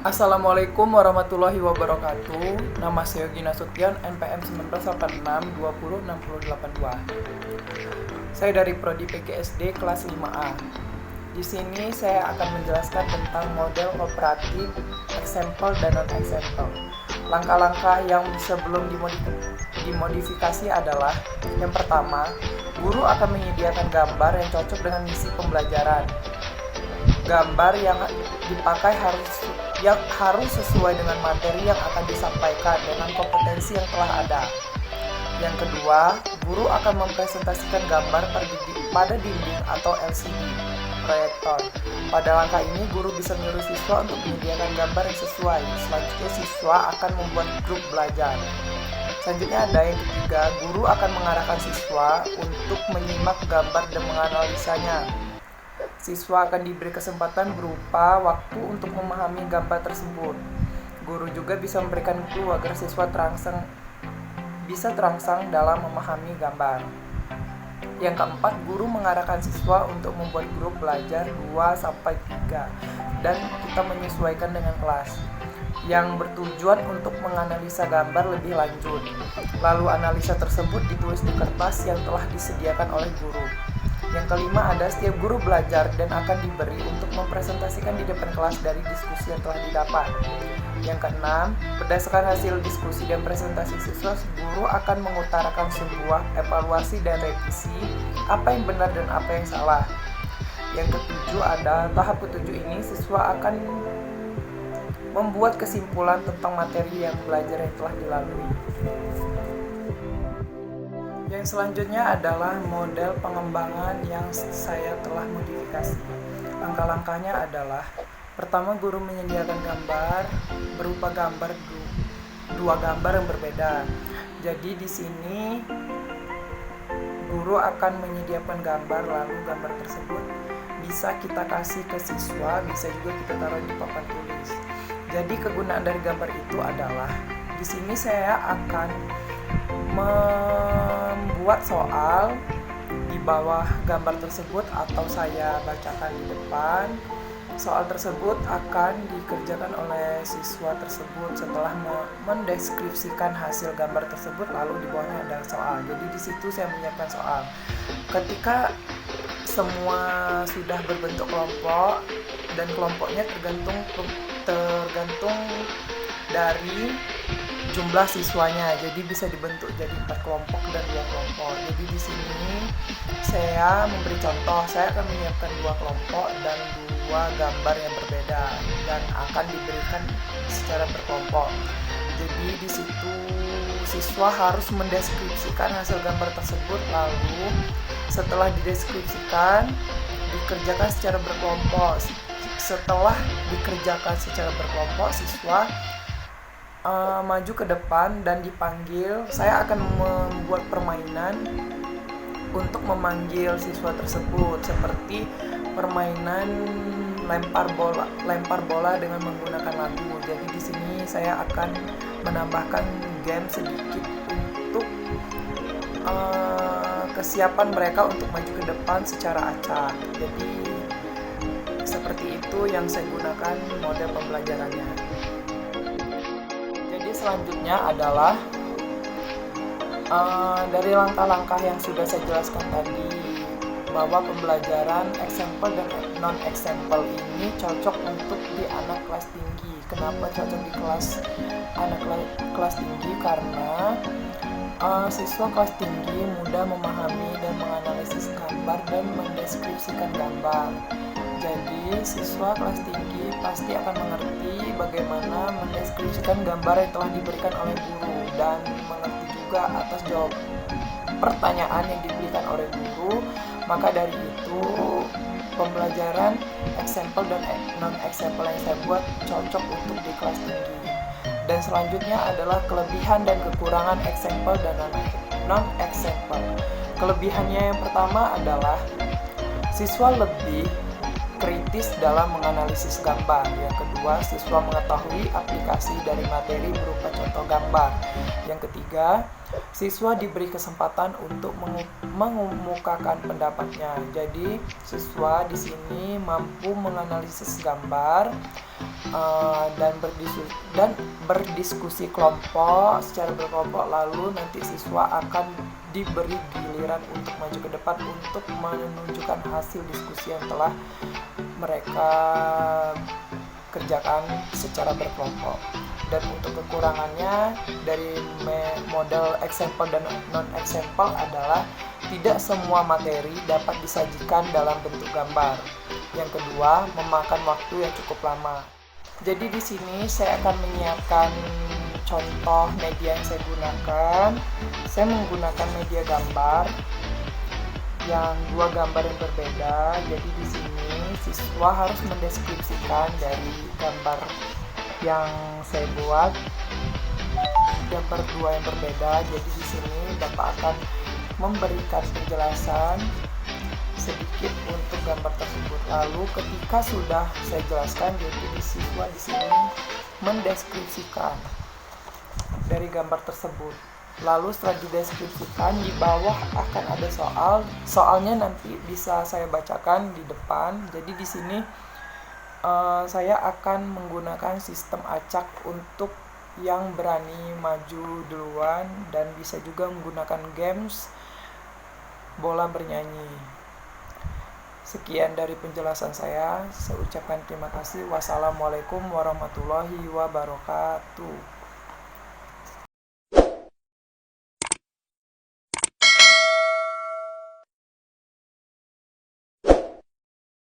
Assalamualaikum warahmatullahi wabarakatuh. Nama saya Yogi Nasution, NPM 1986 Saya dari Prodi PGSD kelas 5A. Di sini saya akan menjelaskan tentang model kooperatif, example dan non-example. Langkah-langkah yang sebelum dimodifikasi adalah: yang pertama, guru akan menyediakan gambar yang cocok dengan misi pembelajaran. Gambar yang dipakai harus sesuai dengan materi yang akan disampaikan dengan kompetensi yang telah ada. Yang kedua, guru akan mempresentasikan gambar pada dinding atau LCD proyektor. Pada langkah ini, guru bisa menyuruh siswa untuk menyediakan gambar yang sesuai. Selanjutnya, siswa akan membuat grup belajar. Selanjutnya ada yang ketiga, guru akan mengarahkan siswa untuk menyimak gambar dan menganalisanya. Siswa akan diberi kesempatan berupa waktu untuk memahami gambar tersebut. Guru juga bisa memberikan clue agar siswa bisa terangsang dalam memahami gambar. Yang keempat, guru mengarahkan siswa untuk membuat grup belajar 2-3 dan kita menyesuaikan dengan kelas yang bertujuan untuk menganalisa gambar lebih lanjut. Lalu analisa tersebut ditulis di kertas yang telah disediakan oleh guru. Yang kelima ada setiap guru belajar dan akan diberi untuk mempresentasikan di depan kelas dari diskusi yang telah didapat. Yang keenam, berdasarkan hasil diskusi dan presentasi siswa, guru akan mengutarakan sebuah evaluasi dan revisi apa yang benar dan apa yang salah. Yang ketujuh ada tahap ketujuh ini siswa akan membuat kesimpulan tentang materi yang belajar yang telah dilalui. Yang selanjutnya adalah model pengembangan yang saya telah modifikasi. Langkah-langkahnya adalah: pertama, guru menyediakan gambar berupa dua gambar yang berbeda. Jadi di sini guru akan menyediakan gambar, lalu gambar tersebut bisa kita kasih ke siswa, bisa juga kita taruh di papan tulis. Jadi kegunaan dari gambar itu adalah di sini saya akan membuat soal di bawah gambar tersebut atau saya bacakan di depan. Soal tersebut akan dikerjakan oleh siswa tersebut setelah mendeskripsikan hasil gambar tersebut, lalu di bawahnya ada soal. Jadi di situ saya menyiapkan soal. Ketika semua sudah berbentuk kelompok dan kelompoknya tergantung dari jumlah siswanya, jadi bisa dibentuk jadi 4 kelompok dan 2 kelompok. Jadi di sini saya memberi contoh, saya akan menyiapkan 2 kelompok dan 2 gambar yang berbeda dan akan diberikan secara berkelompok. Jadi di situ siswa harus mendeskripsikan hasil gambar tersebut, lalu setelah dideskripsikan dikerjakan secara berkelompok. Setelah dikerjakan secara berkelompok, siswa maju ke depan dan dipanggil. Saya akan membuat permainan untuk memanggil siswa tersebut, seperti permainan lempar bola dengan menggunakan lagu. Jadi di sini saya akan menambahkan game sedikit untuk kesiapan mereka untuk maju ke depan secara acak. Jadi seperti itu yang saya gunakan model pembelajarannya. Jadi selanjutnya adalah dari langkah-langkah yang sudah saya jelaskan tadi, bahwa pembelajaran example dan non-example ini cocok untuk di anak kelas tinggi. Kenapa cocok di anak kelas tinggi? Karena siswa kelas tinggi mudah memahami dan menganalisis gambar dan mendeskripsikan gambar. Jadi siswa kelas tinggi pasti akan mengerti bagaimana mendeskripsikan gambar yang telah diberikan oleh guru dan mengerti juga atas jawab pertanyaan yang diberikan oleh guru. Maka dari itu pembelajaran example dan non-example yang saya buat cocok untuk di kelas tinggi. Dan selanjutnya adalah kelebihan dan kekurangan example dan non-example. Kelebihannya yang pertama adalah siswa lebih kritis dalam menganalisis gambar. Yang kedua, siswa mengetahui aplikasi dari materi berupa contoh gambar. Yang ketiga, siswa diberi kesempatan untuk mengemukakan pendapatnya. Jadi siswa di sini mampu menganalisis gambar dan berdiskusi kelompok secara berkelompok, lalu nanti siswa akan diberi giliran untuk maju ke depan untuk menunjukkan hasil diskusi yang telah mereka kerjakan secara berkelompok. Dan untuk kekurangannya dari model example dan non-example adalah tidak semua materi dapat disajikan dalam bentuk gambar. Yang kedua, memakan waktu yang cukup lama. Jadi di sini saya akan menyiapkan contoh media yang saya gunakan. Saya menggunakan media gambar yang dua gambar yang berbeda. Jadi di sini siswa harus mendeskripsikan dari gambar yang saya buat gambar dua yang berbeda. Jadi di sini Bapak akan memberikan penjelasan sedikit untuk gambar tersebut. Lalu ketika sudah saya jelaskan, jadi siswa di sini mendeskripsikan dari gambar tersebut. Lalu setelah dideskripsikan, di bawah akan ada soalnya nanti bisa saya bacakan di depan. Jadi di sini saya akan menggunakan sistem acak untuk yang berani maju duluan, dan bisa juga menggunakan games bola bernyanyi. Sekian dari penjelasan saya. Saya ucapkan terima kasih. Wassalamualaikum warahmatullahi wabarakatuh.